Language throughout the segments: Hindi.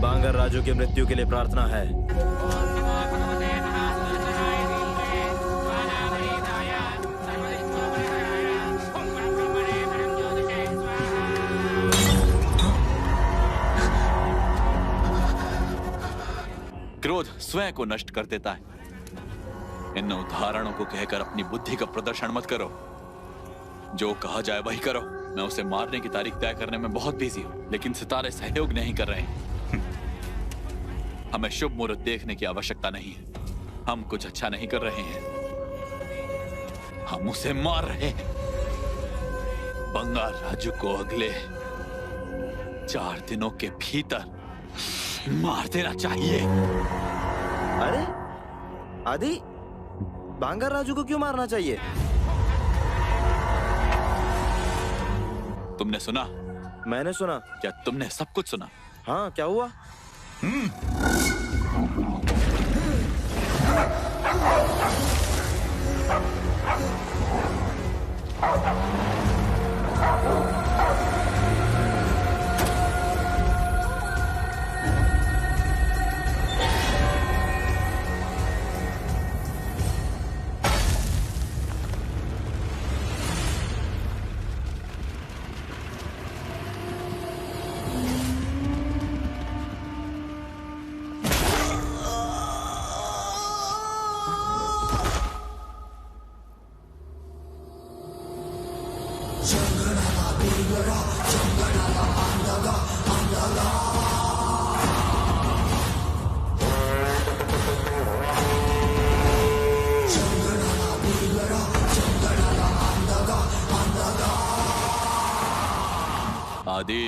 बांगर राजू की मृत्यु के लिए प्रार्थना है। क्रोध स्वयं को नष्ट कर देता है। इन उदाहरणों को कहकर अपनी बुद्धि का प्रदर्शन मत करो। जो कहा जाए वही करो। मैं उसे मारने की तारीख तय करने में बहुत बिजी हूं, लेकिन सितारे सहयोग नहीं कर रहे हैं। हमें शुभ मुहूर्त देखने की आवश्यकता नहीं है। हम कुछ अच्छा नहीं कर रहे हैं, हम उसे मार रहे हैं। बंगाल राजू को अगले 4 दिनों के भीतर मार देना चाहिए। अरे आदि, बांगर राजू को क्यों मारना चाहिए? तुमने सुना? मैंने सुना। क्या तुमने सब कुछ सुना? हाँ, क्या हुआ? आदि,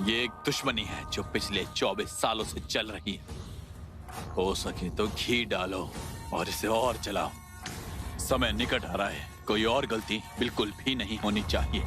ये एक दुश्मनी है जो पिछले 24 सालों से चल रही है। हो सके तो घी डालो और इसे और जलाओ। समय निकट आ रहा है। कोई और गलती बिल्कुल भी नहीं होनी चाहिए।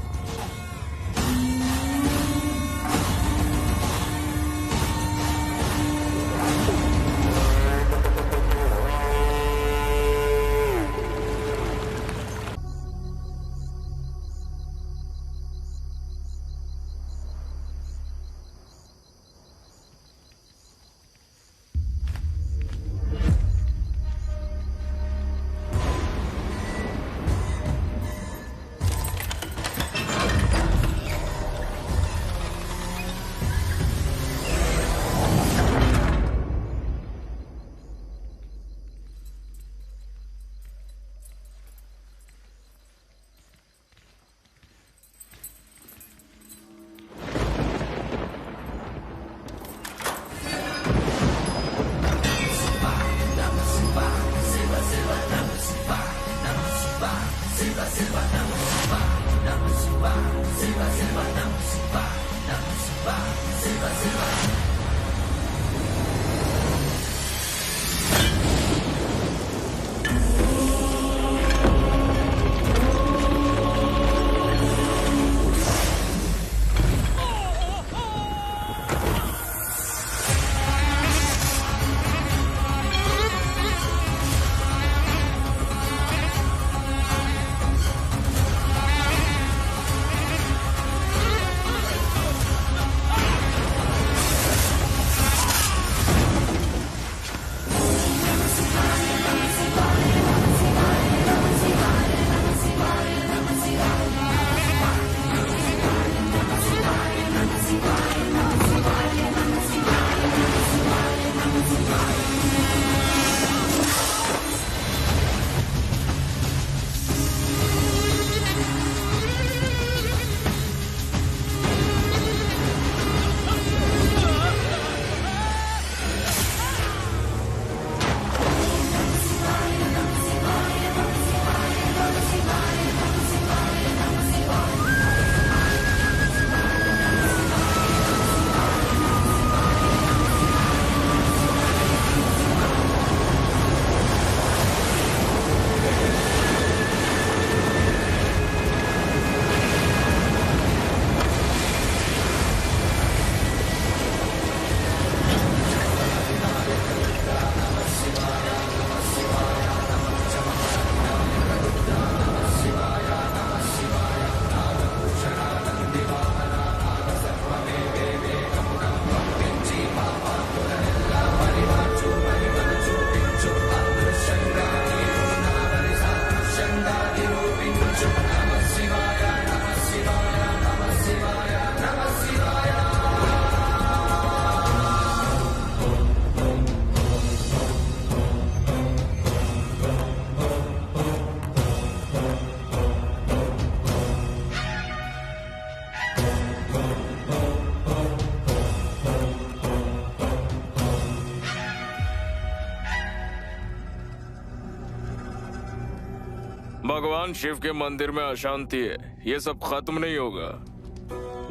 भगवान शिव के मंदिर में अशांति है, ये सब खत्म नहीं होगा।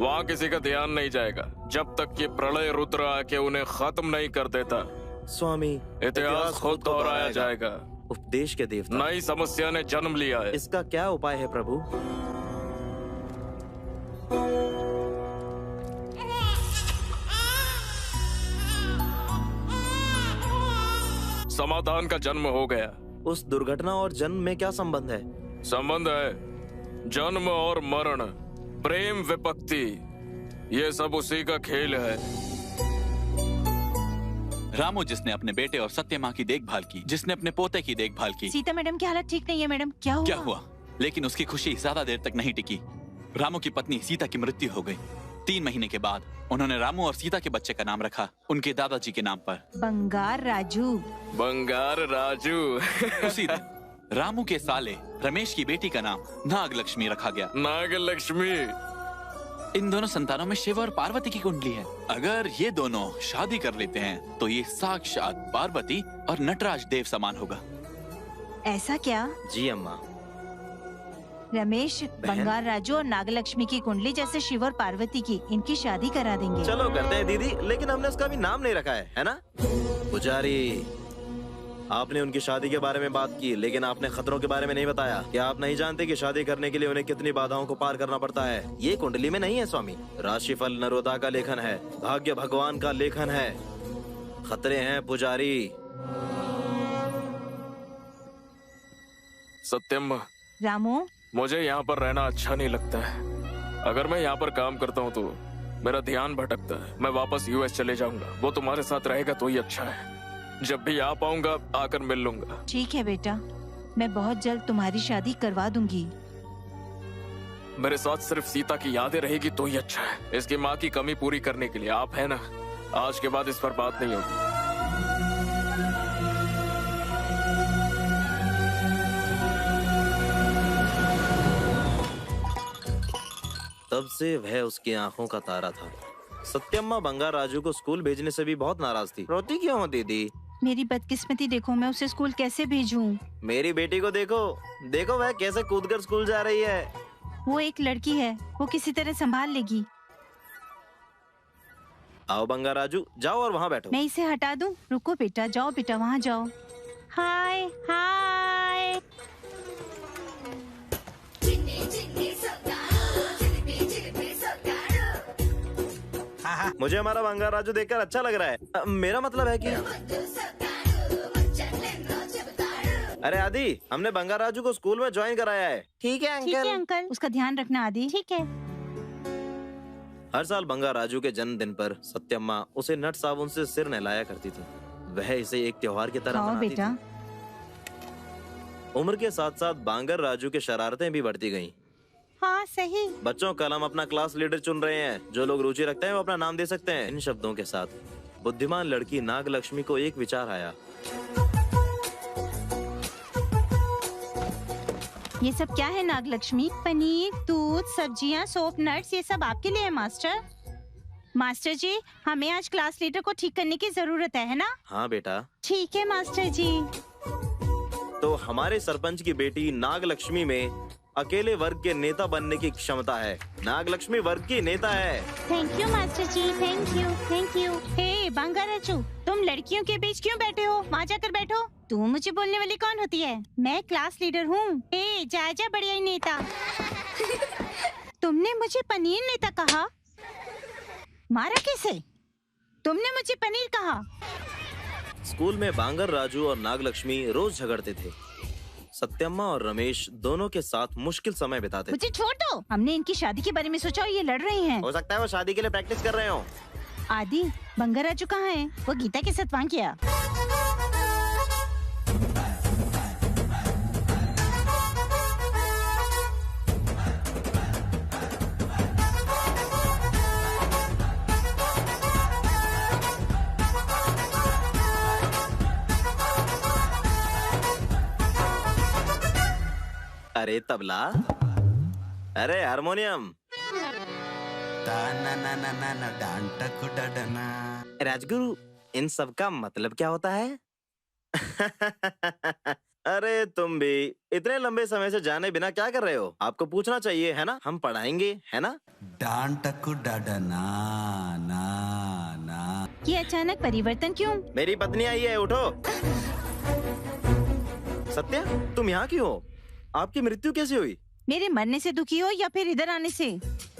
वहाँ किसी का ध्यान नहीं जाएगा जब तक ये प्रलय रुद्र आके उन्हें खत्म नहीं कर देता। स्वामी, इतिहास खुद दोहराया जाएगा। उपदेश के देवता, नई समस्या ने जन्म लिया है। इसका क्या उपाय है प्रभु? समाधान का जन्म हो गया। उस दुर्घटना और जन्म में क्या संबंध है? संबंध है जन्म और मरण, प्रेम विपत्ति, ये सब उसी का खेल है। रामू जिसने अपने बेटे और सत्य माँ की देखभाल की, जिसने अपने पोते की देखभाल की। सीता मैडम की हालत ठीक नहीं है मैडम, क्या हुआ? क्या हुआ? लेकिन उसकी खुशी ज्यादा देर तक नहीं टिकी। रामू की पत्नी सीता की मृत्यु हो गई। 3 महीने के बाद उन्होंने रामू और सीता के बच्चे का नाम रखा उनके दादाजी के नाम पर, बंगार राजू। बंगार राजू। उसी दिन रामू के साले रमेश की बेटी का नाम नागलक्ष्मी रखा गया। नागलक्ष्मी। इन दोनों संतानों में शिव और पार्वती की कुंडली है। अगर ये दोनों शादी कर लेते हैं तो ये साक्षात पार्वती और नटराज देव समान होगा। ऐसा क्या? जी अम्मा। रमेश बंगार राजू और नागलक्ष्मी की कुंडली जैसे शिव और पार्वती की, इनकी शादी करा देंगे। चलो करते हैं दीदी, लेकिन हमने उसका भी नाम नहीं रखा है ना? पुजारी, आपने उनकी शादी के बारे में बात की, लेकिन आपने खतरों के बारे में नहीं बताया। क्या आप नहीं जानते कि शादी करने के लिए उन्हें कितनी बाधाओं को पार करना पड़ता है? ये कुंडली में नहीं है स्वामी। राशिफल नरोदा का लेखन है, भाग्य भगवान का लेखन है। खतरे हैं पुजारी। सत्यम, रामू, मुझे यहाँ पर रहना अच्छा नहीं लगता है। अगर मैं यहाँ पर काम करता हूँ तो मेरा ध्यान भटकता है। मैं वापस यूएस चले जाऊंगा। वो तुम्हारे साथ रहेगा तो ही अच्छा है। जब भी आ पाऊंगा आकर मिल लूंगा। ठीक है बेटा, मैं बहुत जल्द तुम्हारी शादी करवा दूंगी। मेरे साथ सिर्फ सीता की यादें रहेगी तो ही अच्छा है। इसकी माँ की कमी पूरी करने के लिए आप है ना। आज के बाद इस पर बात नहीं होगी। तब से वह उसकी आंखों का तारा था। सत्यम्मा बंगार राजू को स्कूल भेजने से भी बहुत नाराज थी। रोती क्यों हो दीदी? मेरी बदकिस्मती देखो, मैं उसे स्कूल कैसे भेजूं? मेरी बेटी को देखो, देखो वह कैसे कूदकर स्कूल जा रही है। वो एक लड़की है, वो किसी तरह संभाल लेगी। आओ बंगार राजू, जाओ और वहाँ बैठो। मैं इसे हटा दूं? रुको बेटा, जाओ बेटा, वहाँ जाओ। हाय हाय। मुझे हमारा बंगार राजू देखकर अच्छा लग रहा है। मेरा मतलब है कि अरे आदि, हमने बंगार राजू को स्कूल में ज्वाइन कराया है। ठीक है ठीक है अंकल, उसका ध्यान रखना आदि। ठीक है। हर साल बंगार राजू के जन्मदिन पर सत्यम्मा उसे नट साबुन से सिर नहलाया करती थी। वह इसे एक त्योहार की तरह हाँ मनाती बेटा। थी। उम्र के साथ साथ बांगर राजू की शरारतें भी बढ़ती गईं। हाँ सही। बच्चों, कल हम अपना क्लास लीडर चुन रहे हैं। जो लोग रुचि रखते हैं वो अपना नाम दे सकते हैं। इन शब्दों के साथ बुद्धिमान लड़की नागलक्ष्मी को एक विचार आया। ये सब क्या है नागलक्ष्मी? पनीर, दूध, सब्जियाँ, सोप, नट्स, ये सब आपके लिए है मास्टर। मास्टर जी, हमें आज क्लास लीडर को ठीक करने की जरूरत है ना? हाँ बेटा। ठीक है मास्टर जी। तो हमारे सरपंच की बेटी नागलक्ष्मी में अकेले वर्ग के नेता बनने की क्षमता है। नागलक्ष्मी वर्ग की नेता है। Thank you master ji, thank you thank you. हे बंगार राजू, तुम लड़कियों के बीच क्यों बैठे हो? वहाँ जाकर बैठो। तू मुझे बोलने वाली कौन होती है? मैं क्लास लीडर हूँ। हे जा बढ़िया ही नेता। तुमने मुझे पनीर नेता कहा? मारा कैसे? तुमने मुझे पनीर कहा। स्कूल में बांगर राजू और नागलक्ष्मी रोज झगड़ते थे। सत्यम्मा और रमेश दोनों के साथ मुश्किल समय बिताते थे। मुझे छोड़ दो। हमने इनकी शादी के बारे में सोचा और ये लड़ रही हैं। हो सकता है वो शादी के लिए प्रैक्टिस कर रहे हो। आदि, बंगार राजू कहाँ है? वो गीता के साथ वहाँ गया। अरे तबला, अरे हारमोनियम। राजगुरु, इन सब का मतलब क्या होता है? अरे तुम भी इतने लंबे समय से जाने बिना क्या कर रहे हो? आपको पूछना चाहिए, है ना? हम पढ़ाएंगे, है ना? डांटकु डाडना ना ना। ये अचानक परिवर्तन क्यों? मेरी पत्नी आई है, उठो। सत्या, तुम यहाँ क्यों हो? आपकी मृत्यु कैसे हुई? मेरे मरने से दुखी हो या फिर इधर आने से?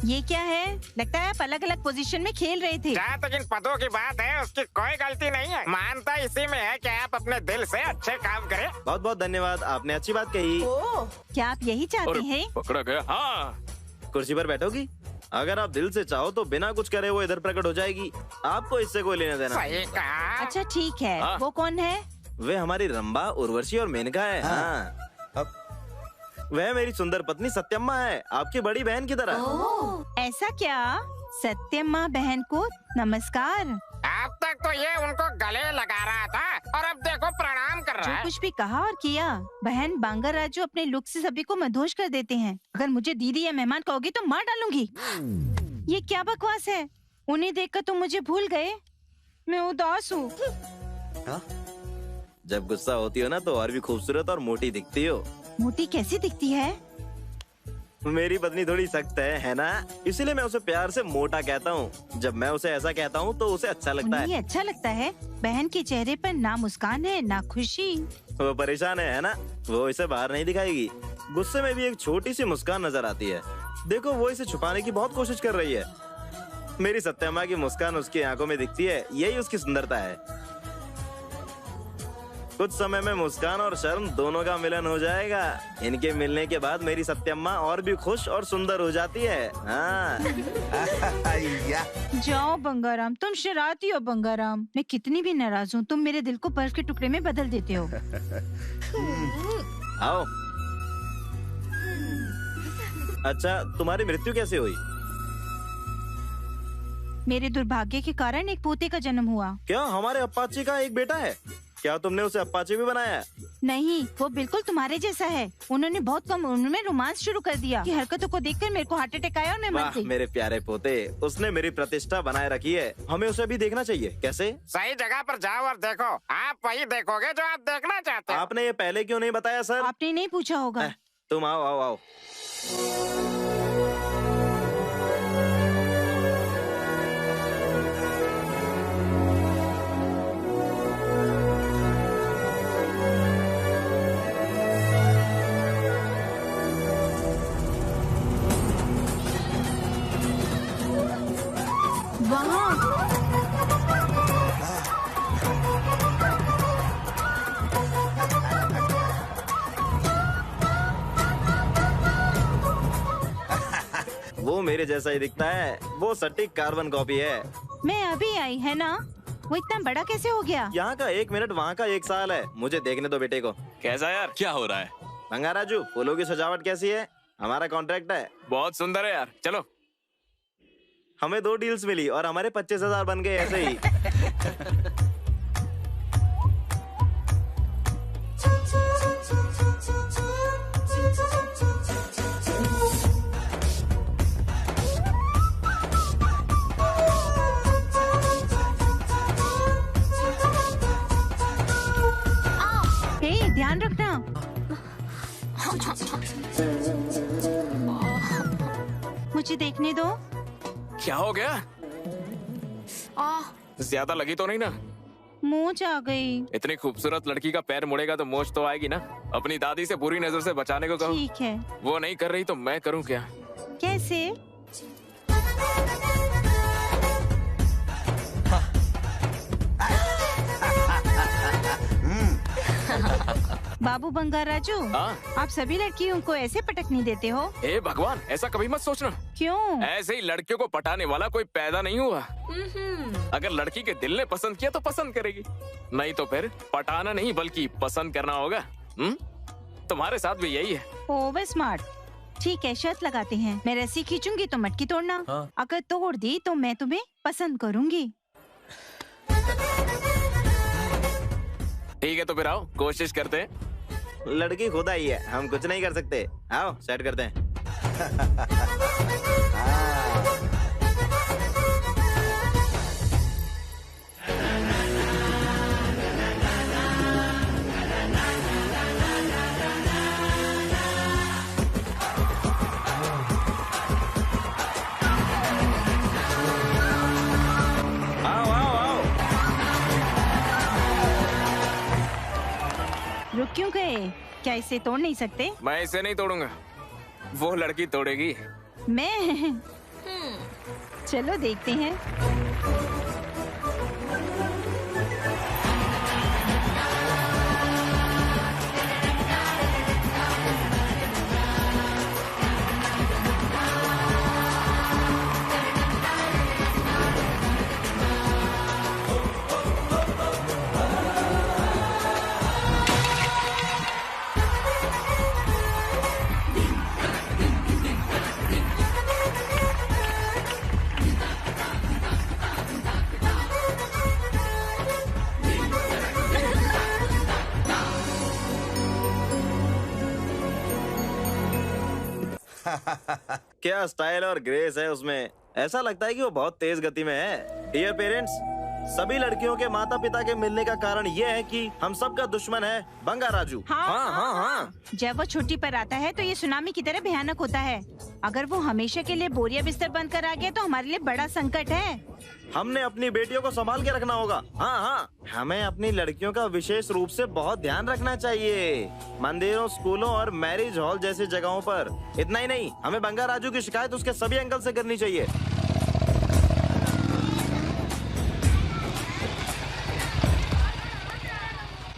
ये क्या है? लगता है आप अलग अलग पोजीशन में खेल रहे थे। जहाँ तक इन पदों की बात है, उसकी कोई गलती नहीं है। मानता इसी में है कि आप अपने दिल से अच्छे काम करें। बहुत बहुत धन्यवाद, आपने अच्छी बात कही। क्या आप यही चाहते और हैं? पकड़ा गया। हाँ, कुर्सी पर बैठोगी? अगर आप दिल से चाहो तो बिना कुछ करे वो इधर प्रकट हो जाएगी। आपको इससे कोई लेना देना। सही कहा। अच्छा ठीक है, हाँ। वो कौन है? वे हमारी रंबा, उर्वशी और मेनका है। हाँ। वह मेरी सुंदर पत्नी सत्यम्मा है, आपकी बड़ी बहन की तरह। ऐसा क्या? सत्यम्मा बहन को नमस्कार। अब तक तो ये उनको गले लगा रहा था और अब देखो प्रणाम कर जो रहा है। कुछ भी कहा और किया, बहन बांगा राजू अपने लुक से सभी को मदहोश कर देते हैं। अगर मुझे दीदी या मेहमान कहोगे तो मार डालूंगी। ये क्या बकवास है? उन्हें देखकर तुम मुझे भूल गए? मैं उदास हूँ। जब गुस्सा होती हो ना तो और भी खूबसूरत और मोटी दिखती हो। मोटी कैसी दिखती है? मेरी पत्नी थोड़ी सख्त है ना? इसीलिए मैं उसे प्यार से मोटा कहता हूँ। जब मैं उसे ऐसा कहता हूँ तो उसे अच्छा लगता उन्हें है। अच्छा लगता है? बहन के चेहरे पर ना मुस्कान है ना खुशी। वो परेशान है ना? वो इसे बाहर नहीं दिखाएगी। गुस्से में भी एक छोटी सी मुस्कान नजर आती है। देखो, वो इसे छुपाने की बहुत कोशिश कर रही है। मेरी सत्यम्मा की मुस्कान उसकी आंखों में दिखती है, यही उसकी सुंदरता है। कुछ समय में मुस्कान और शर्म दोनों का मिलन हो जाएगा। इनके मिलने के बाद मेरी सत्यम्मा और भी खुश और सुंदर हो जाती है। हाँ। जाओ बंगाराम, तुम शरारती हो बंगाराम। मैं कितनी भी नाराज हूँ, तुम मेरे दिल को बर्फ के टुकड़े में बदल देते हो। आओ। अच्छा, तुम्हारी मृत्यु कैसे हुई? मेरे दुर्भाग्य के कारण एक पोते का जन्म हुआ। क्या हमारे अप्पाची का एक बेटा है? क्या तुमने उसे अप्पाची भी बनाया? नहीं, वो बिल्कुल तुम्हारे जैसा है। उन्होंने बहुत कम उम्र में रोमांस शुरू कर दिया। की हरकतों को देखकर मेरे को हार्ट अटैक आया और मैं मर वाह, गई। मेरे प्यारे पोते, उसने मेरी प्रतिष्ठा बनाए रखी है। हमें उसे भी देखना चाहिए। कैसे? सही जगह पर जाओ और देखो। आप वही देखोगे जो आप देखना चाहते हो। आपने ये पहले क्यों नहीं बताया सर? आपने नहीं पूछा होगा। तुम आओ आओ आओ। वहाँ वो मेरे जैसा ही दिखता है। वो सटीक कार्बन कॉपी है। मैं अभी आई है ना? वो इतना बड़ा कैसे हो गया? यहाँ का 1 मिनट, वहाँ का 1 साल है। मुझे देखने दो बेटे को। कैसा यार? क्या हो रहा है? बंगाराजू, फूलों की सजावट कैसी है? हमारा कॉन्ट्रैक्ट है। बहुत सुंदर है यार। चलो। हमें 2 डील्स मिली और हमारे 25,000 बन गए ऐसे ही। हे, ध्यान रखना। मुझे देखने दो। क्या हो गया? ज्यादा लगी तो नहीं ना? मोच आ गई। इतनी खूबसूरत लड़की का पैर मुड़ेगा तो मोच तो आएगी ना। अपनी दादी से बुरी नजर से बचाने को कहो। ठीक है। वो नहीं कर रही तो मैं करूँ क्या? कैसे? बाबू बंगाराजू, हाँ? आप सभी लड़कियों को ऐसे पटकनी देते हो? हे भगवान, ऐसा कभी मत सोचना। क्यों? ऐसे ही लड़कियों को पटाने वाला कोई पैदा नहीं हुआ। अगर लड़की के दिल ने पसंद किया तो पसंद करेगी, नहीं तो फिर पटाना नहीं बल्कि पसंद करना होगा। तुम्हारे साथ भी यही है। Over smart. ठीक है, शर्त लगाते हैं। मैं रस्सी खींचूंगी तो मटकी तोड़ना। हाँ। अगर तोड़ दी तो मैं तुम्हें पसंद करूंगी। ठीक है, तो फिर आओ कोशिश करते हैं। लड़की खुदा ही है, हम कुछ नहीं कर सकते। आओ सेट करते हैं। रुक क्यों गए? क्या इसे तोड़ नहीं सकते? मैं इसे नहीं तोड़ूंगा, वो लड़की तोड़ेगी। मैं चलो देखते हैं। क्या स्टाइल और ग्रेस है उसमें, ऐसा लगता है कि वो बहुत तेज गति में है। डियर पेरेंट्स, सभी लड़कियों के माता पिता के मिलने का कारण ये है कि हम सबका दुश्मन है बंगा राजू। हाँ। जब वो छुट्टी पर आता है तो ये सुनामी की तरह भयानक होता है। अगर वो हमेशा के लिए बोरिया बिस्तर बंद कर आ गया तो हमारे लिए बड़ा संकट है। हमने अपनी बेटियों को संभाल के रखना होगा। हाँ, हमें अपनी लड़कियों का विशेष रूप से बहुत ध्यान रखना चाहिए, मंदिरों, स्कूलों और मैरिज हॉल जैसी जगहों पर। इतना ही नहीं, हमें बंगा राजू की शिकायत उसके सभी एंगल से करनी चाहिए।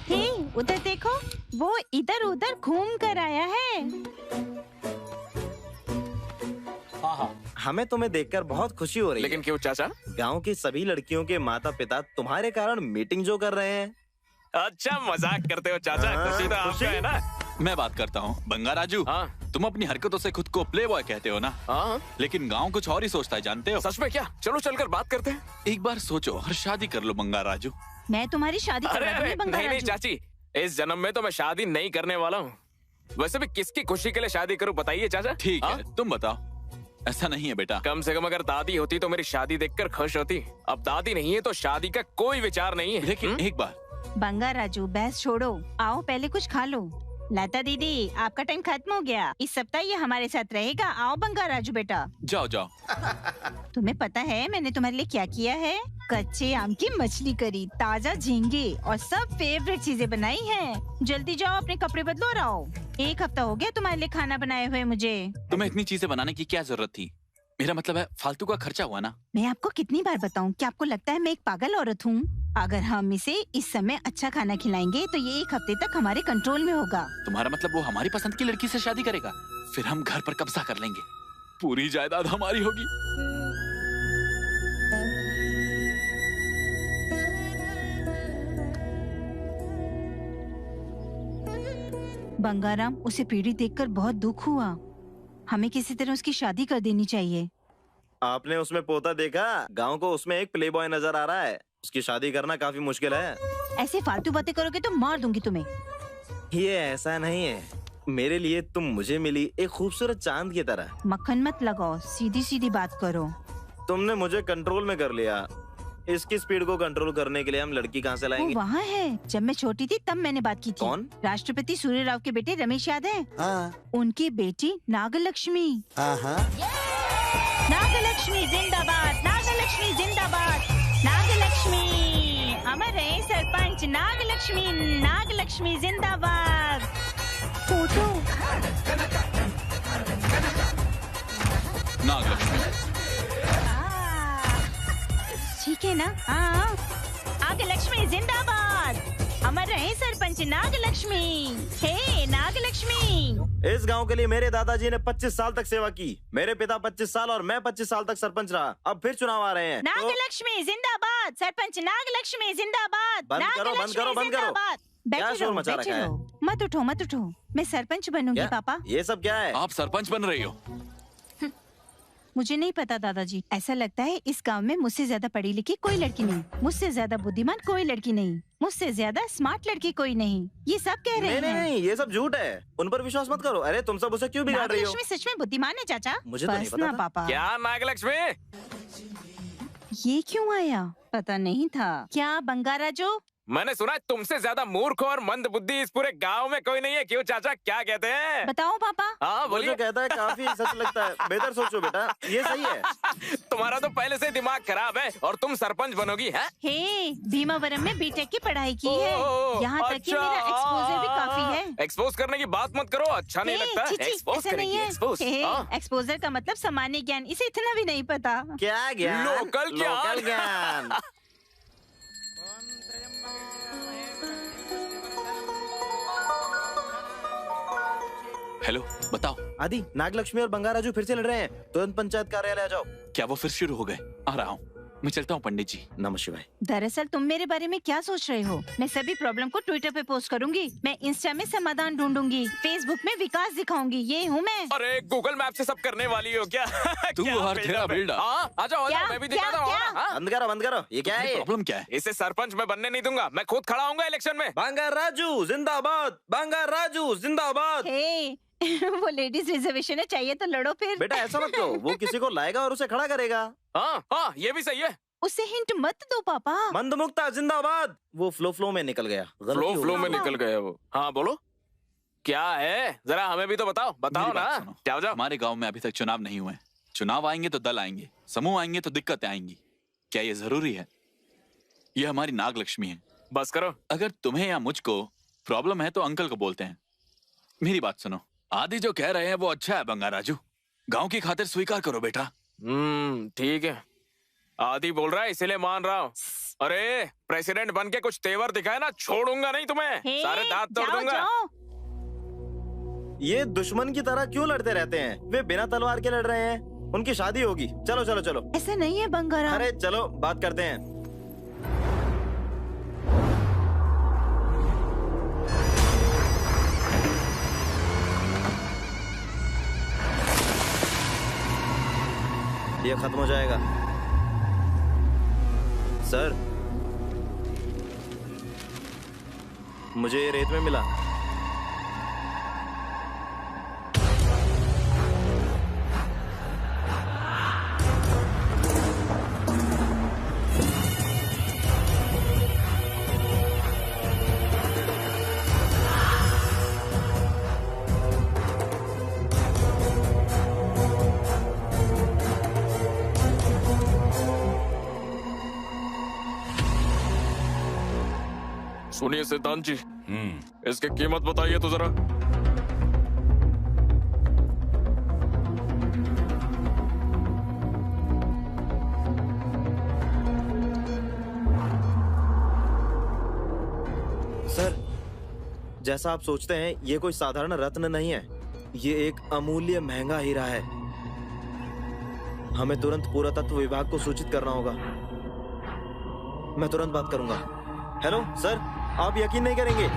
हे, उधर देखो, वो इधर उधर घूम कर आया है। हमें तुम्हें देखकर बहुत खुशी हो रही लेकिन है। क्यों चाचा? गांव की सभी लड़कियों के माता पिता तुम्हारे कारण मीटिंग जो कर रहे हैं। अच्छा मजाक करते हो चाचा, हाँ, खुशी तो खुशी? आपका है ना। मैं बात करता हूँ बंगा राजू। हाँ। तुम अपनी हरकतों से खुद को प्ले बॉय कहते हो ना, हाँ, लेकिन गांव कुछ और ही सोचता है, जानते हो? सच में क्या? चलो चलकर बात करते हैं। एक बार सोचो और शादी कर लो बंगा राजू। मैं तुम्हारी शादी अरे करवा अरे दूंगी बंगा नहीं नहीं राजू। चाची, इस जन्म में तो मैं शादी नहीं करने वाला हूँ। वैसे भी किसकी खुशी के लिए शादी करूँ बताइए चाचा? ठीक हाँ? है, तुम बताओ। ऐसा नहीं है बेटा। कम से कम अगर दादी होती तो मेरी शादी देखकर खुश होती। अब दादी नहीं है तो शादी का कोई विचार नहीं है। लेकिन एक बार बंगा राजू, बहस छोड़ो, आओ पहले कुछ खा लो। लता दीदी, आपका टाइम खत्म हो गया। इस सप्ताह ये हमारे साथ रहेगा। आओ बंगा राजू बेटा। जाओ जाओ। तुम्हें पता है मैंने तुम्हारे लिए क्या किया है? कच्चे आम की मछली करी, ताजा झींगे और सब फेवरेट चीजें बनाई हैं। जल्दी जाओ, अपने कपड़े बदलो और आओ। 1 हफ्ता हो गया तुम्हारे लिए खाना बनाए हुए मुझे। तुम्हें इतनी चीजें बनाने की क्या जरूरत थी? मेरा मतलब है फालतू का खर्चा हुआ ना। मैं आपको कितनी बार बताऊं कि आपको लगता है मैं एक पागल औरत हूँ? अगर हम इसे इस समय अच्छा खाना खिलाएंगे तो ये 1 हफ्ते तक हमारे कंट्रोल में होगा। तुम्हारा मतलब वो हमारी पसंद की लड़की से शादी करेगा, फिर हम घर पर कब्जा कर लेंगे, पूरी जायदाद हमारी होगी। बंगाराम, उसे पीड़ित देखकर बहुत दुख हुआ। हमें किसी तरह उसकी शादी कर देनी चाहिए। आपने उसमें पोता देखा? गांव को उसमें एक प्ले बॉय नजर आ रहा है। उसकी शादी करना काफी मुश्किल है। ऐसे फालतू बातें करोगे तो मार दूंगी तुम्हें। ये ऐसा नहीं है, मेरे लिए तुम मुझे मिली एक खूबसूरत चांद की तरह। मक्खन मत लगाओ, सीधी सीधी बात करो। तुमने मुझे कंट्रोल में कर लिया। इसकी स्पीड को कंट्रोल करने के लिए हम लड़की कहाँ से वो लाएंगे? वहाँ है। जब मैं छोटी थी तब मैंने बात की थी। कौन? राष्ट्रपति सूर्य राव के बेटे रमेश याद है? हाँ, उनकी बेटी नागलक्ष्मी। हाँ, नागलक्ष्मी जिंदाबाद, नागलक्ष्मी जिंदाबाद, नागलक्ष्मी अमर रहे सरपंच। नागलक्ष्मी, नागलक्ष्मी जिंदाबाद। फोटो। नागलक्ष्मी, ठीक है ना? हाँ, नागलक्ष्मी जिंदाबाद। अमर रहे सरपंच नागलक्ष्मी। हे नागलक्ष्मी। इस गांव के लिए मेरे दादाजी ने 25 साल तक सेवा की। मेरे पिता 25 साल और मैं 25 साल तक सरपंच रहा। अब फिर चुनाव आ रहे हैं। नागलक्ष्मी जिंदाबाद, सरपंच नागलक्ष्मी जिंदाबाद। बंद करो, बंद करो, बंद करो। जिंदाबाद। क्या बैठे शोर रहो, मचा बैठे रखा है? रहो। मत उठो, मत उठो। मैं सरपंच बनूंगी क्या? पापा। ये सब क्या है? आप सरपंच बन रही हो? मुझे नहीं पता दादाजी। ऐसा लगता है इस गांव में मुझसे ज्यादा पढ़ी लिखी कोई लड़की नहीं, मुझसे ज्यादा बुद्धिमान कोई लड़की नहीं, मुझसे ज्यादा स्मार्ट लड़की कोई नहीं। ये सब कह रहे नहीं नहीं हैं। नहीं, ये सब झूठ है। उन पर विश्वास मत करो। अरे तुम सब उसे क्यों बिगाड़ रही हो? नागलक्ष्मी सच में बुद्धिमान है चाचा। मुझे तो नहीं बस पता ना था। पापा। क्या नागलक्ष्मी? ये क्यों आया? पता नहीं था। क्या बंगारा जो? मैंने सुना है तुमसे ज्यादा मूर्ख और मंद बुद्धि इस पूरे गांव में कोई नहीं है। क्यों चाचा, क्या कहते हैं? बताओ पापा। हाँ वो बोलिए। जो कहता है काफी सच लगता है। बेहतर सोचो बेटा, ये सही है। तुम्हारा तो पहले से दिमाग खराब है और तुम सरपंच बनोगी है? हे, भीमावरम में बीटेक की पढ़ाई की है। ओह, यहाँ तक कि मेरा एक्सपोजर भी काफी है। एक्सपोज करने की बात मत करो, अच्छा नहीं हे, लगता। छी, छी, एक्सपोज ऐसा नहीं करेंगे, है। एक्सपोज। हे, हाँ। एक्सपोजर का मतलब सामान्य ज्ञान, इसे इतना भी नहीं पता। क्या ज्ञान? लोकल ज्ञान। लोकल ज्ञान। हेलो, बताओ। आदि, नागलक्ष्मी और बंगाराजू फिर से लड़ रहे हैं। तुरंत पंचायत कार्यालय आ जाओ। क्या वो फिर शुरू हो गए? आ रहा हूँ, मैं चलता हूँ पंडित जी। नमः शिवाय। दरअसल तुम मेरे बारे में क्या सोच रहे हो? मैं सभी प्रॉब्लम को ट्विटर पे पोस्ट करूंगी, मैं इंस्टा में समाधान ढूंढूंगी, फेसबुक में विकास दिखाऊंगी। ये हूँ मैं। अरे गूगल मैप से सब करने वाली हो क्या? तू क्या और तेरा build-up है? build-up। हाँ, आ जाओ, क्या? मैं भी क्या? दिखाता हूँ क्या? ना, हाँ? बंद करो। ये क्या है? प्रॉब्लम क्या है? इसे सरपंच मैं बनने नहीं दूंगा। मैं खुद खड़ा होऊंगा इलेक्शन में। बंगाराजू जिंदाबाद, बंगाराजू जिंदाबाद। हे, वो लेडीज रिजर्वेशन है, चाहिए तो लड़ो फिर। बेटा ऐसा मत करो, वो किसी को लाएगा और उसे खड़ा करेगा। हाँ हाँ, ये भी सही है। उसे हिंट मत दो पापा। मंदमुक्ता जिंदाबाद। वो फ्लो में निकल गया। गलती फ्लो हो फ्लो गई। में निकल गए वो। हाँ बोलो, क्या है? जरा हमें भी तो बताओ मेरी ना। बात सुनो। जाओ जाओ। हमारे गांव में अभी तक चुनाव नहीं हुए। चुनाव आएंगे तो दल आएंगे, समूह आएंगे तो दिक्कतें आएंगी। क्या ये जरूरी है? ये हमारी नागलक्ष्मी है। बस करो। अगर तुम्हें या मुझको प्रॉब्लम है तो अंकल को बोलते हैं। मेरी बात सुनो, आदि जो कह रहे हैं वो अच्छा है बंगाराजू। गांव की खातिर स्वीकार करो बेटा। ठीक है। आदि बोल रहा है इसीलिए मान रहा हूँ। अरे प्रेसिडेंट बन के कुछ तेवर दिखाए ना, छोड़ूंगा नहीं तुम्हें। हे, सारे दांत तोड़ जाओ, दूंगा। जाओ। ये दुश्मन की तरह क्यों लड़ते रहते हैं? वे बिना तलवार के लड़ रहे हैं। उनकी शादी होगी। चलो चलो चलो। ऐसा नहीं है बंगारा। अरे चलो बात करते हैं। ये खत्म हो जाएगा सर। मुझे ये रेत में मिला। सुनिए सिद्धांत जी, इसकी कीमत बताइए तो जरा। सर, जैसा आप सोचते हैं ये कोई साधारण रत्न नहीं है। ये एक अमूल्य महंगा हीरा है। हमें तुरंत पुरातत्व विभाग को सूचित करना होगा। मैं तुरंत बात करूंगा। हेलो सर, आप यकीन नहीं करेंगे।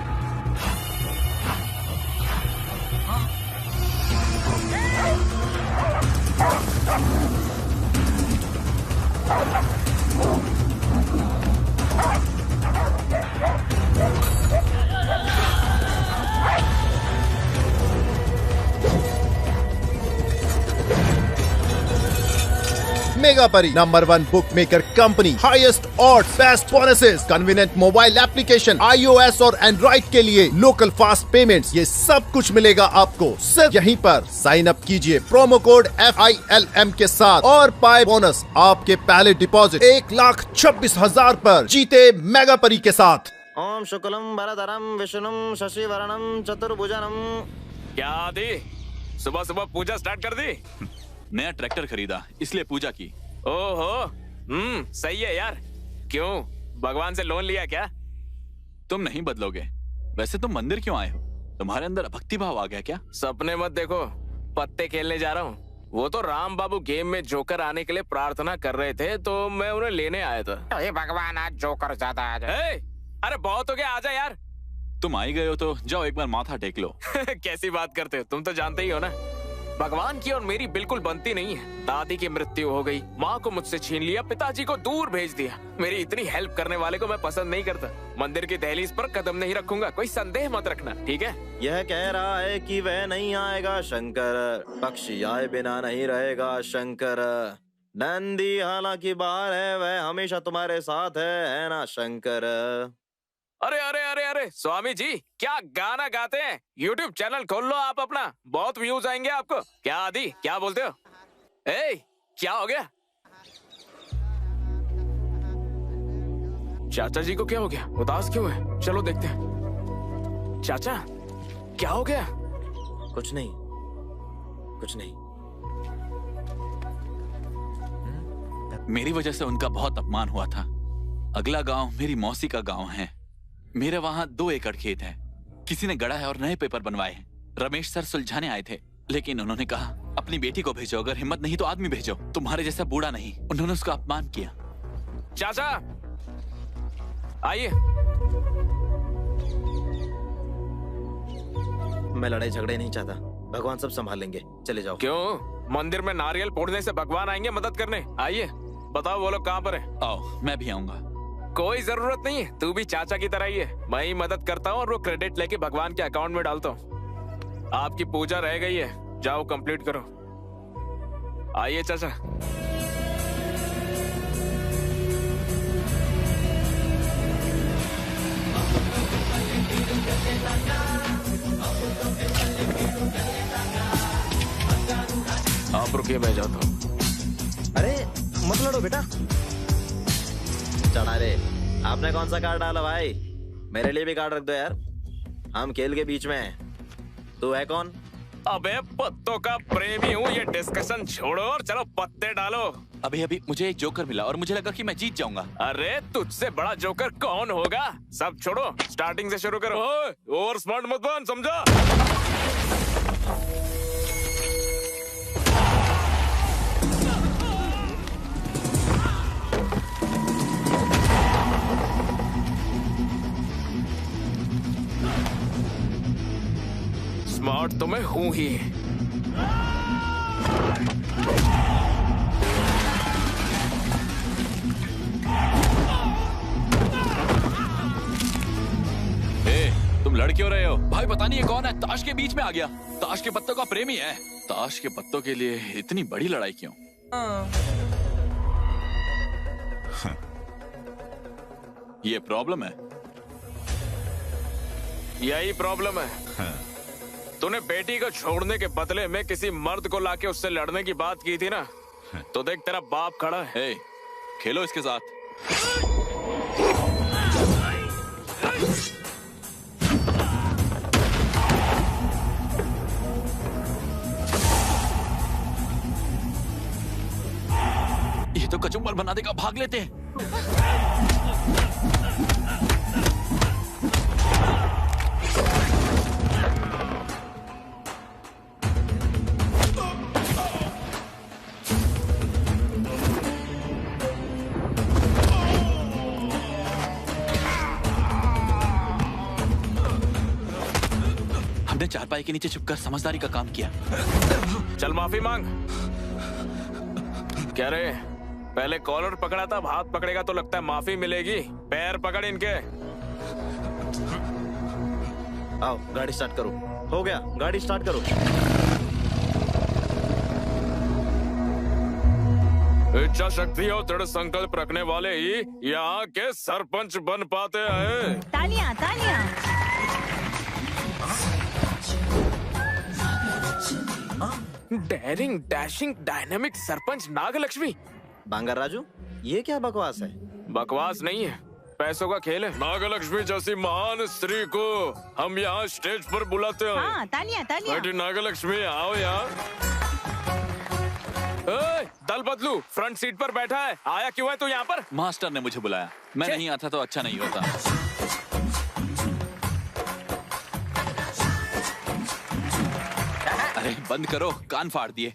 Mega Pari, #1 bookmaker company, highest odds, best bonuses, convenient mobile application, iOS और Android के लिए local fast payments, ये सब कुछ मिलेगा आपको सिर्फ यहीं पर। साइन अप कीजिए प्रोमो कोड FILM के साथ और पाए बोनस। आपके पहले डिपॉजिट 1,26,000 पर जीते मेगा परी के साथ। ओम शुक्लम वरदरम विष्णुम शशिवर्णम चतुर्भुजनम। क्या आदि, सुबह सुबह पूजा स्टार्ट कर दी? नया ट्रैक्टर खरीदा, इसलिए पूजा की। ओहो, सही है यार। क्यों, भगवान से लोन लिया क्या? तुम नहीं बदलोगे। वैसे तुम मंदिर क्यों आए हो? तुम्हारे अंदर भक्ति भाव आ गया क्या? सपने मत देखो, पत्ते खेलने जा रहा हूँ। वो तो राम बाबू गेम में जोकर आने के लिए प्रार्थना कर रहे थे, तो मैं उन्हें लेने आया था। हे भगवान, आज जोकर ज्यादा आ जाए। अरे बहुत हो गया, आजा यार। तुम आई गए हो तो जाओ एक बार माथा टेक लो। कैसी बात करते हो, तुम तो जानते ही हो ना, भगवान की और मेरी बिल्कुल बनती नहीं है। दादी की मृत्यु हो गई, माँ को मुझसे छीन लिया, पिताजी को दूर भेज दिया। मेरी इतनी हेल्प करने वाले को मैं पसंद नहीं करता। मंदिर की दहलीज पर कदम नहीं रखूंगा, कोई संदेह मत रखना, ठीक है? यह कह रहा है कि वह नहीं आएगा शंकर, पक्षी आए बिना नहीं रहेगा शंकर। नंदी हालांकि बाहर है, वह हमेशा तुम्हारे साथ है ना शंकर? अरे अरे अरे अरे स्वामी जी, क्या गाना गाते हैं। YouTube चैनल खोल लो आप अपना, बहुत व्यूज आएंगे आपको। क्या आदि, क्या बोलते हो? ए, क्या हो गया? चाचा जी को क्या हो गया? उदास क्यों है? चलो देखते हैं। चाचा, क्या हो गया? कुछ नहीं, कुछ नहीं। मेरी वजह से उनका बहुत अपमान हुआ था। अगला गांव मेरी मौसी का गांव है। मेरे वहां 2 एकड़ खेत है। किसी ने गड़ा है और नए पेपर बनवाए हैं। रमेश सर सुलझाने आए थे, लेकिन उन्होंने कहा अपनी बेटी को भेजो, अगर हिम्मत नहीं तो आदमी भेजो, तुम्हारे जैसा बूढ़ा नहीं। उन्होंने उसका अपमान किया। चाचा आइए। मैं लड़ाई झगड़े नहीं चाहता, भगवान सब संभाल लेंगे, चले जाओ। क्यों? मंदिर में नारियल फोड़ने से भगवान आएंगे मदद करने? आइए, बताओ वो लोग कहाँ पर है? आओ, मैं भी आऊंगा। कोई जरूरत नहीं है, तू भी चाचा की तरह ही है। मैं ही मदद करता हूँ और वो क्रेडिट लेके भगवान के अकाउंट में डालता हूँ। आपकी पूजा रह गई है, जाओ कंप्लीट करो। आइए चाचा। आप रुकिए, मैं जाता हूँ। अरे मत लड़ो बेटा। चढ़ा रे, आपने कौन सा कार्ड डाला भाई? मेरे लिए भी कार्ड रख दो यार, हम खेल के बीच में हैं। तू है कौन? अबे पत्तों का प्रेमी हूँ, ये डिस्कशन छोड़ो और चलो पत्ते डालो। अभी अभी मुझे एक जोकर मिला और मुझे लगा कि मैं जीत जाऊंगा। अरे तुझसे बड़ा जोकर कौन होगा? सब छोड़ो, स्टार्टिंग से शुरू करो। ओवर स्मार्ट मत बन, समझा? स्मार्ट तो मैं हूं ही। तुम लड़ क्यों रहे हो? भाई पता नहीं ये कौन है, ताश के बीच में आ गया। ताश के पत्तों का प्रेमी है। ताश के पत्तों के लिए इतनी बड़ी लड़ाई क्यों? ये प्रॉब्लम है। यही प्रॉब्लम है। तूने बेटी को छोड़ने के बदले में किसी मर्द को लाके उससे लड़ने की बात की थी ना, तो देख तेरा बाप खड़ा है। खेलो इसके साथ। ये तो कचुम्बर बना देगा, भाग लेते हैं। हमने चारपाई के नीचे छुपकर समझदारी का काम किया। चल माफी मांग। क्या रे, पहले कॉलर पकड़ा था, हाथ पकड़ेगा तो लगता है माफी मिलेगी। पैर पकड़ इनके। आओ गाड़ी स्टार्ट करो। हो गया, गाड़ी स्टार्ट करो। इच्छा शक्ति और दृढ़ संकल्प रखने वाले ही यहाँ के सरपंच बन पाते हैं। तालियां तालियां। Daring dashing dynamic sarpanch Nagalakshmi. Bangar Raju, ये क्या बकवास है? बकवास नहीं है, पैसों का खेल है। नागलक्ष्मी जैसी महान स्त्री को हम यहाँ स्टेज पर बुलाते हैं। हाँ, तालियां तालियां। बेटी नागलक्ष्मी आओ यहाँ। दल बदलू फ्रंट सीट पर बैठा है, आया क्यों है तू यहाँ पर? मास्टर ने मुझे बुलाया, मैं नहीं आता तो अच्छा नहीं होता। अरे बंद करो, कान फाड़ दिए।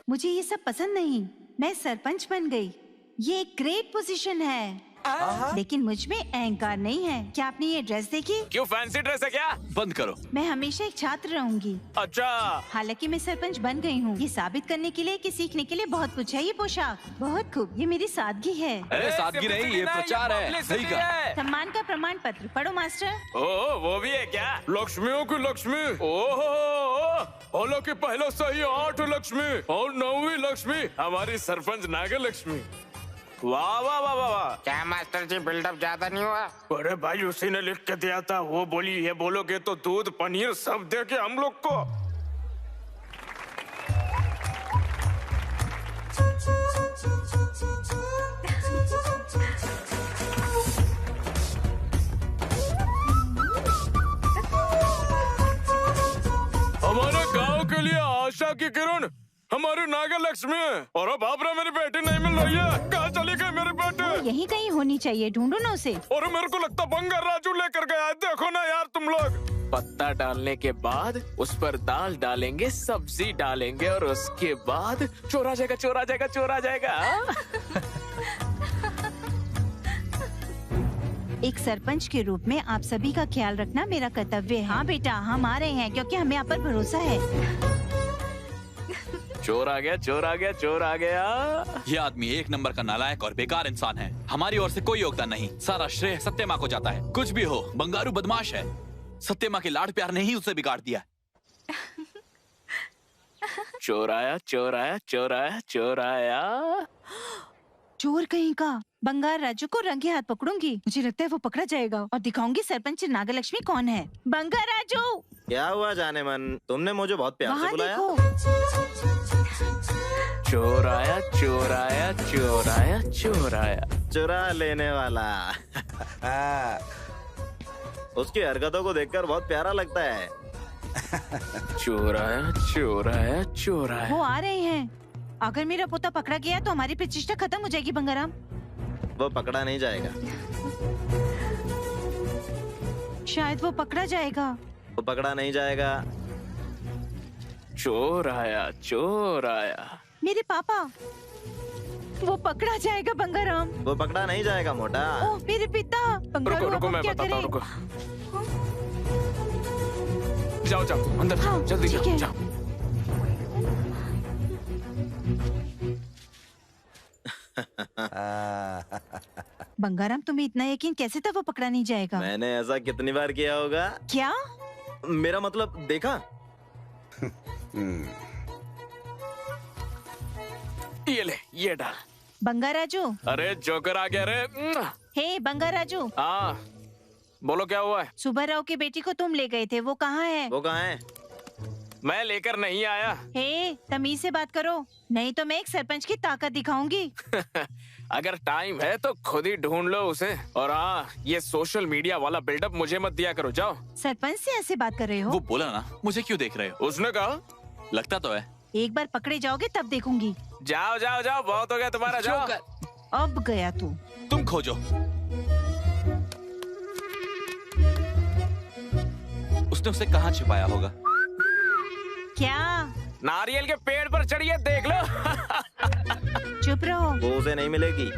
मुझे ये सब पसंद नहीं। मैं सरपंच बन गई, ये एक ग्रेट पोजीशन है, लेकिन मुझ में अहंकार नहीं है। क्या आपने ये ड्रेस देखी? क्यों फैंसी ड्रेस है क्या? बंद करो। मैं हमेशा एक छात्र रहूंगी। अच्छा, हालांकि मैं सरपंच बन गई हूँ। ये साबित करने के लिए कि सीखने के लिए बहुत कुछ है। ये पोशाक बहुत खूब, ये मेरी सादगी है। अरे सादगी नहीं, ये प्रचार है। सही कहा। सम्मान का प्रमाण पत्र पढ़ो मास्टर। ओह वो भी है क्या? लक्ष्मियों की लक्ष्मी। ओह हालांकि पहले से ही 8 लक्ष्मी और 9वीं लक्ष्मी हमारी सरपंच नागलक्ष्मी। वाह वाह वाह वाह वाह। क्या मास्टर जी बिल्डअप ज्यादा नहीं हुआ? अरे भाई उसी ने लिख के दिया था, वो बोली ये बोलोगे तो दूध पनीर सब दे के हम लोग को। हमारे गांव के लिए आशा की किरण हमारी नागलक्ष्मी। और बाप रे मेरी बेटी नहीं मिल रही है, कहाँ चली गई मेरी बेटी? यहीं कहीं होनी चाहिए, ढूंढो ना उसे। और मेरे को लगता बंगर राजू लेकर गया है, देखो ना यार तुम लोग। पत्ता डालने के बाद उस पर दाल डालेंगे, सब्जी डालेंगे और उसके बाद चोर आ जाएगा, चोर आ जाएगा, चोर आ जाएगा। एक सरपंच के रूप में आप सभी का ख्याल रखना मेरा कर्तव्य है। हाँ बेटा, हम आ रहे हैं क्योंकि हमें आप पर भरोसा है। चोर आ गया, चोर आ गया, चोर आ गया। ये आदमी एक नंबर का नालायक और बेकार इंसान है। हमारी ओर से कोई योगदान नहीं, सारा श्रेय सत्यमा को जाता है। कुछ भी हो, बंगारू बदमाश है। सत्यमा के लाड प्यार ने ही उसे बिगाड़ दिया। चोर आया, चोर आया, चोर आया, चोर आया। चोर कहीं का। बंगार राजू को रंगे हाथ पकड़ूंगी। मुझे लगता है वो पकड़ा जाएगा और दिखाऊंगी सरपंच नागलक्ष्मी कौन है। बंगार राजू, क्या हुआ जाने मन, तुमने मुझे बहुत प्यार से वहाँ बुलाया। देखो। चोर आया, चोर आया, चोर आया, चोर आया। चुरा लेने वाला। उसकी हरकतों को देखकर बहुत प्यारा लगता है। चोर आया, चोर आया, चोर आया। वो आ रहे हैं। अगर मेरा पोता पकड़ा गया तो हमारी प्रतिष्ठा खत्म हो जाएगी बंगाराम। वो पकड़ा नहीं जाएगा। शायद वो पकड़ा जाएगा। वो पकड़ा नहीं जाएगा। चोर आया, चोर आया। मेरे पापा, वो पकड़ा जाएगा बंगाराम। वो पकड़ा नहीं जाएगा मोटा। ओह मेरे पिता। बंगारू, रुको अब रुको, हम मैं क्या बताता हूँ, करें? रुको। जाओ जाओ अंदर जाओ, हाँ, जल्दी ठीक जाओ, है। जाओ। बंगाराम, तुम्हें इतना यकीन कैसे था वो पकड़ा नहीं जाएगा? मैंने ऐसा कितनी बार किया होगा। क्या? मेरा मतलब देखा। ये ले, ये डाल। बंगा राजू। अरे जोकर आ गया रे। हे बंगा राजू, हाँ बोलो क्या हुआ है? सुबह राव की बेटी को तुम ले गए थे, वो कहाँ है? वो कहाँ है? मैं लेकर नहीं आया। हे तमीज से बात करो, नहीं तो मैं एक सरपंच की ताकत दिखाऊंगी। अगर टाइम है तो खुद ही ढूंढ लो उसे। और हाँ, ये सोशल मीडिया वाला बिल्डअप मुझे मत दिया करो, जाओ। सरपंच से ऐसे बात कर रहे हो? वो बोला ना, मुझे क्यों देख रहे हो? उसने कहा लगता तो है। एक बार पकड़े जाओगे तब देखूंगी। जाओ जाओ जाओ, बहुत हो गया तुम्हारा, जाओ। अब गया तू। तुम खोजो। उसने उसे कहाँ छिपाया होगा? क्या? नारियल के पेड़ पर चढ़िए, देख लो। चुप रहो। वो उसे नहीं मिलेगी।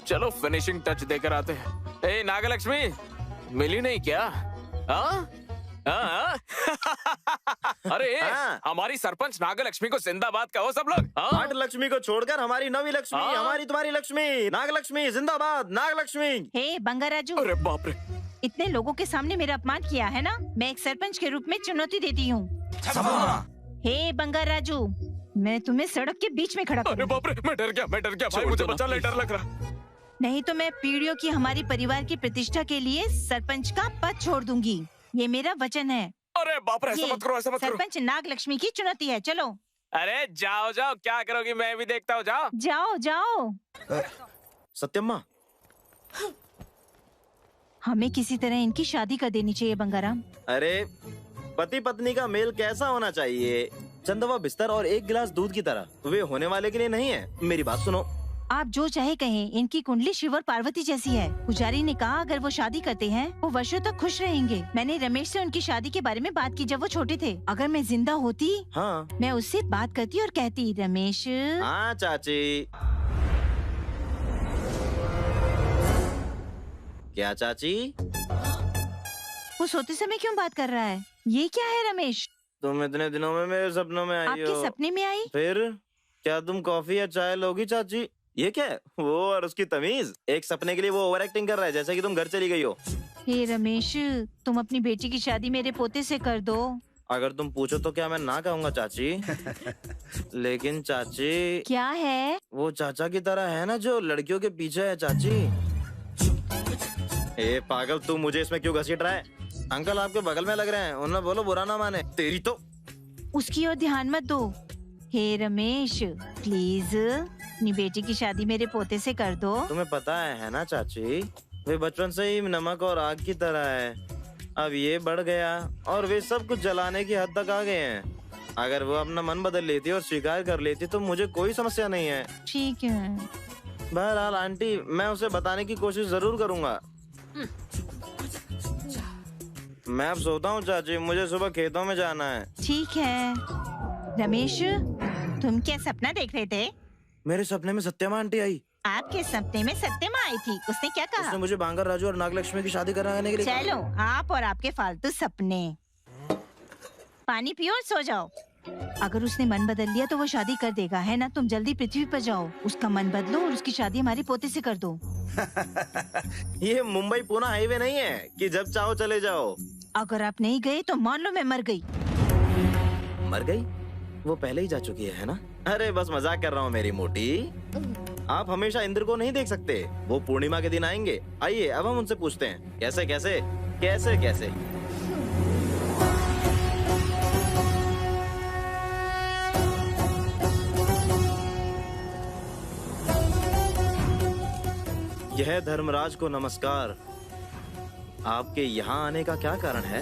चलो फिनिशिंग टच देकर आते हैं। ए नागलक्ष्मी, मिली नहीं क्या? हाँ? हाँ? अरे हाँ। हमारी सरपंच नागलक्ष्मी को जिंदाबाद कहो सब लोग। हाँ? आठ लक्ष्मी को छोड़कर हमारी नवी लक्ष्मी, हाँ। हमारी तुम्हारी लक्ष्मी, नागलक्ष्मी जिंदाबाद, नागलक्ष्मी। हे बंगा राजू, अरे बाप रे। इतने लोगों के सामने मेरा अपमान किया है ना, मैं एक सरपंच के रूप में चुनौती देती हूँ। हे बंगा राजू, मैं तुम्हें सड़क के बीच में खड़ा अरे करूँ। बाप रे, मैं डर गया भाई, छोड़ मुझे दो ना, बचा ले, please। डर लग रहा। नहीं तो मैं पीढ़ियों की हमारी परिवार की प्रतिष्ठा के लिए सरपंच का पद छोड़ दूंगी। ये मेरा वचन है। अरे बाप रे, ऐसा ये मत करो, ऐसा मत करो। सरपंच नाग लक्ष्मी की चुनौती है। चलो अरे जाओ जाओ, क्या करोगी मैं भी देखता हूँ, जाओ। जाओ जाओ। सत्यम्मा, हमें किसी तरह इनकी शादी कर देनी चाहिए बंगाराम। अरे पति पत्नी का मेल कैसा होना चाहिए? चंदवा बिस्तर और एक गिलास दूध की तरह। वे होने वाले के लिए नहीं है। मेरी बात सुनो। आप जो चाहे कहें, इनकी कुंडली शिव और पार्वती जैसी है। पुजारी ने कहा अगर वो शादी करते हैं वो वर्षों तक खुश रहेंगे। मैंने रमेश से उनकी शादी के बारे में बात की जब वो छोटे थे। अगर मैं जिंदा होती, हाँ मैं उससे बात करती और कहती, रमेश। हाँ चाची। क्या चाची? वो सोते समय क्यों बात कर रहा है? ये क्या है रमेश? तुम इतने दिनों में मेरे सपनों में आई आपके हो। सपने में आई? फिर क्या तुम कॉफी या चाय लोगी चाची? ये क्या है? वो और उसकी तमीज। एक सपने के लिए वो ओवर एक्टिंग कर रहा है जैसे कि तुम घर चली गई हो। हे रमेश, तुम अपनी बेटी की शादी मेरे पोते से कर दो। अगर तुम पूछो तो क्या मैं ना कहूँगा चाची। लेकिन चाची, क्या है? वो चाचा की तरह है ना जो लड़कियों के पीछे है चाची। ए पागल, तू मुझे इसमें क्यों घसीट रहा है? अंकल आपके बगल में लग रहे हैं, उन्हें बोलो बुरा ना माने। तेरी तो उसकी ओर ध्यान मत दो। हे रमेश, प्लीज अपनी बेटी की शादी मेरे पोते से कर दो। तुम्हें पता है ना चाची, वे बचपन से ही नमक और आग की तरह है। अब ये बढ़ गया और वे सब कुछ जलाने की हद तक आ गए हैं। अगर वो अपना मन बदल लेती और स्वीकार कर लेती तो मुझे कोई समस्या नहीं है। ठीक है। बहरहाल आंटी, मैं उसे बताने की कोशिश जरूर करूंगा। मैं अब सोता हूँ चाची, मुझे सुबह खेतों में जाना है। ठीक है। रमेश, तुम क्या सपना देख रहे थे? मेरे सपने में सत्यमा आंटी आई। आपके सपने में सत्यमा आई थी। उसने क्या कहा? उसने मुझे बांगर राजू और नागलक्ष्मी की शादी कराने के लिए कहा। चलो, आप और आपके फालतू सपने। पानी पियो और सो जाओ। अगर उसने मन बदल लिया तो वो शादी कर देगा, है ना? तुम जल्दी पृथ्वी पर जाओ, उसका मन बदलो और उसकी शादी हमारे पोते से कर दो। ये मुंबई पुणे हाईवे नहीं है कि जब चाहो चले जाओ। अगर आप नहीं गए तो मान लो मैं मर गई। मर गई? वो पहले ही जा चुकी है ना? अरे बस मजाक कर रहा हूँ मेरी मोटी। आप हमेशा इंद्र को नहीं देख सकते, वो पूर्णिमा के दिन आएंगे। आइए अब हम उनसे पूछते हैं कैसे कैसे कैसे कैसे। यह धर्मराज को नमस्कार। आपके यहाँ आने का क्या कारण है?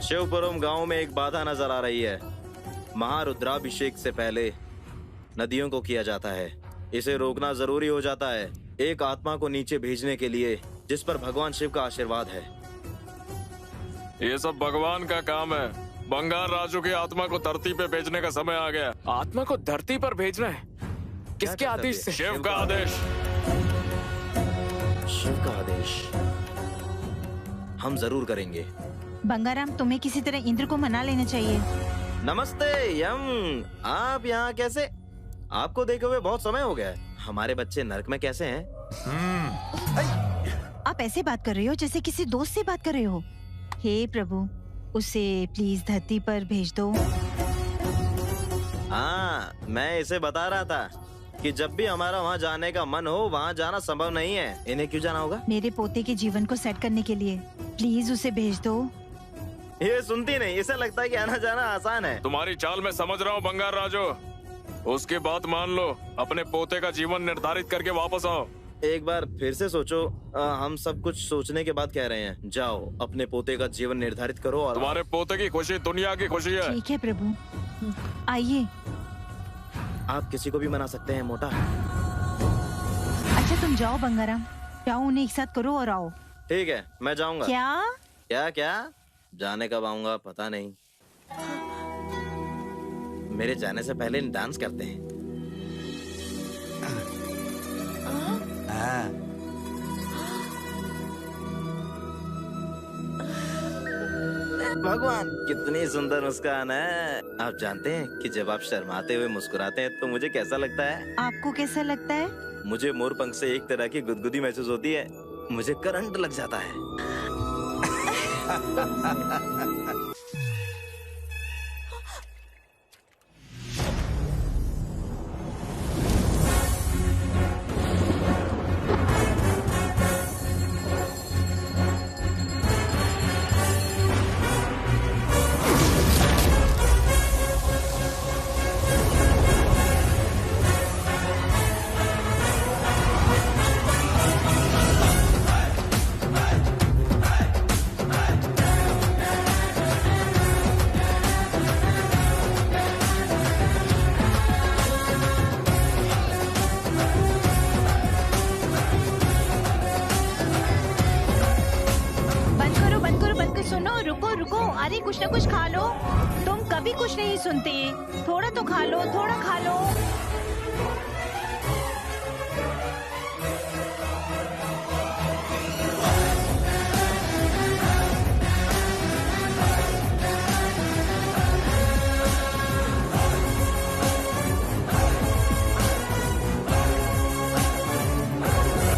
शिवपुरम गांव में एक बाधा नजर आ रही है। महारुद्राभिषेक से पहले नदियों को किया जाता है। इसे रोकना जरूरी हो जाता है एक आत्मा को नीचे भेजने के लिए जिस पर भगवान शिव का आशीर्वाद है। ये सब भगवान का काम है। बंगार राजू की आत्मा को धरती पे भेजने का समय आ गया। आत्मा को धरती पर भेजना है? किसके क्या आदेश से? शिव का आदेश। शिव का आदेश हम जरूर करेंगे। बंगाराम, तुम्हें किसी तरह इंद्र को मना लेना चाहिए। नमस्ते यम, आप यहाँ कैसे? आपको देखे हुए बहुत समय हो गया है। हमारे बच्चे नर्क में कैसे हैं? आप ऐसे बात कर रहे हो जैसे किसी दोस्त से बात कर रहे हो। हे प्रभु, उसे प्लीज धरती पर भेज दो। हाँ, मैं इसे बता रहा था कि जब भी हमारा वहाँ जाने का मन हो, वहाँ जाना संभव नहीं है। इन्हें क्यों जाना होगा? मेरे पोते के जीवन को सेट करने के लिए प्लीज उसे भेज दो। ये सुनती नहीं, इसे लगता है कि आना जाना आसान है। तुम्हारी चाल मैं समझ रहा हूँ बंगार राजू। उसकी बात मान लो, अपने पोते का जीवन निर्धारित करके वापस आओ। एक बार फिर से सोचो। हम सब कुछ सोचने के बाद कह रहे हैं। जाओ अपने पोते का जीवन निर्धारित करो और तुम्हारे पोते की खुशी दुनिया की खुशी है। ठीक है प्रभु, आइए। आप किसी को भी मना सकते हैं मोटा। अच्छा तुम जाओ बंगाराम, जाओ उन्हें एक साथ करो और आओ। ठीक है, मैं जाऊंगा। क्या? क्या क्या? जाने कब आऊंगा पता नहीं। मेरे जाने से पहले डांस करते हैं। भगवान, कितनी सुंदर मुस्कान है। आप जानते हैं कि जब आप शर्माते हुए मुस्कुराते हैं तो मुझे कैसा लगता है? आपको कैसा लगता है? मुझे मोर पंख से एक तरह की गुदगुदी महसूस होती है। मुझे करंट लग जाता है। अरे कुछ ना कुछ खा लो। तुम कभी कुछ नहीं सुनते। थोड़ा तो खा लो, थोड़ा खा लो।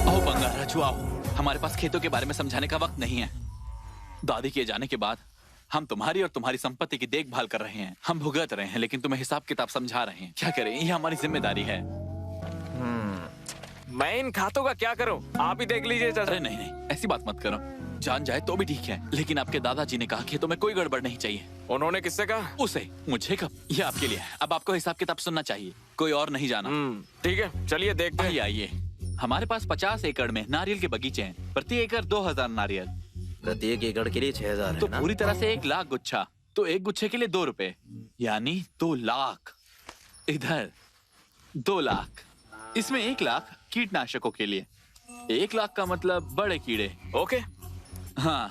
आओ बंगार राजू आओ, हमारे पास खेतों के बारे में समझाने का वक्त नहीं है। दादी के जाने के बाद हम तुम्हारी और तुम्हारी संपत्ति की देखभाल कर रहे हैं। हम भुगत रहे हैं, लेकिन तुम्हें हिसाब किताब समझा रहे हैं। क्या करें, ये हमारी जिम्मेदारी है। मैं इन खातों का क्या करूं? आप ही देख लीजिए चाचा। अरे नहीं नहीं, ऐसी बात मत करो। जान जाए तो भी ठीक है, लेकिन आपके दादाजी ने कहा कि तुम्हें कोई गड़बड़ नहीं चाहिए। उन्होंने किससे कहा? उसे। मुझे कब? ये आपके लिए है। अब आपको हिसाब किताब सुनना चाहिए, कोई और नहीं जाना। ठीक है, चलिए देखते हैं। आइए हमारे पास 50 एकड़ में नारियल के बगीचे हैं। प्रति एकड़ 2000 नारियल। प्रत्येक एकड़ के लिए 6000 तो है ना? पूरी तरह से 1 लाख गुच्छा। तो एक गुच्छे के लिए 2 रुपए, यानी 2 लाख। इधर 2 लाख, इसमें 1 लाख कीटनाशकों के लिए। 1 लाख का मतलब बड़े कीड़े। ओके। हाँ,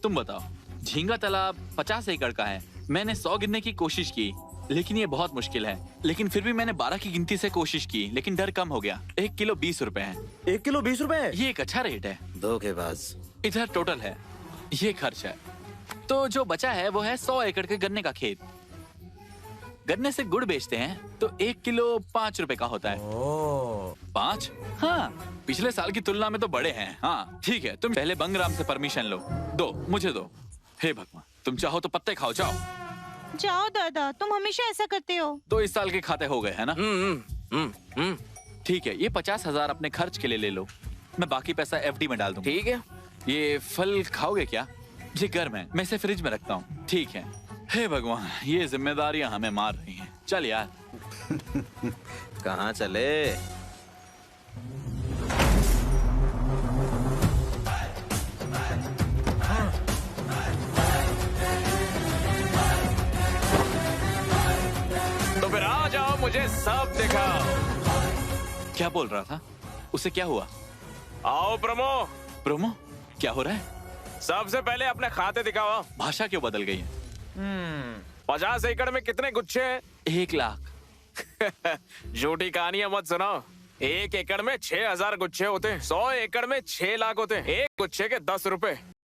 तुम बताओ। झींगा तालाब 50 एकड़ का है। मैंने 100 गिनने की कोशिश की, लेकिन ये बहुत मुश्किल है। लेकिन फिर भी मैंने 12 की गिनती से कोशिश की, लेकिन डर कम हो गया। 1 किलो 20 रुपए है। 1 किलो 20 रुपए है? ये एक अच्छा रेट है। धोखेबाज। इधर टोटल है, ये खर्च है। तो जो बचा है वो है 100 एकड़ के गन्ने का खेत। गन्ने से गुड़ बेचते हैं तो 1 किलो 5 रुपए का होता है। 5? हाँ, पिछले साल की तुलना में तो बड़े हैं। हाँ ठीक है, तुम पहले बंगराम से परमिशन लो। दो, मुझे दो। हे भगवान, तुम चाहो तो पत्ते खाओ, जाओ। जाओ दादा, तुम हमेशा ऐसा करते हो। तो इस साल के खाते हो गए है ना? ठीक है, ये 50,000 अपने खर्च के लिए ले लो। मैं बाकी पैसा FD में डाल दूंगा। ठीक है। ये फल खाओगे क्या? ये गर्म है, मैं इसे फ्रिज में रखता हूँ। ठीक है। हे भगवान, ये जिम्मेदारियां हमें मार रही हैं। चल यार। कहाँ चले? तो फिर आ जाओ, मुझे सब दिखाओ। क्या बोल रहा था? उसे क्या हुआ? आओ प्रमो। प्रोमो, क्या हो रहा है? सबसे पहले अपने खाते दिखाओ। भाषा क्यों बदल गई है? 50 एकड़ में कितने गुच्छे हैं? 1 लाख। झूठी कहानियां मत सुनाओ। 1 एकड़ में 6000 गुच्छे होते हैं। 100 एकड़ में 6 लाख होते हैं। एक गुच्छे के 10 रुपए।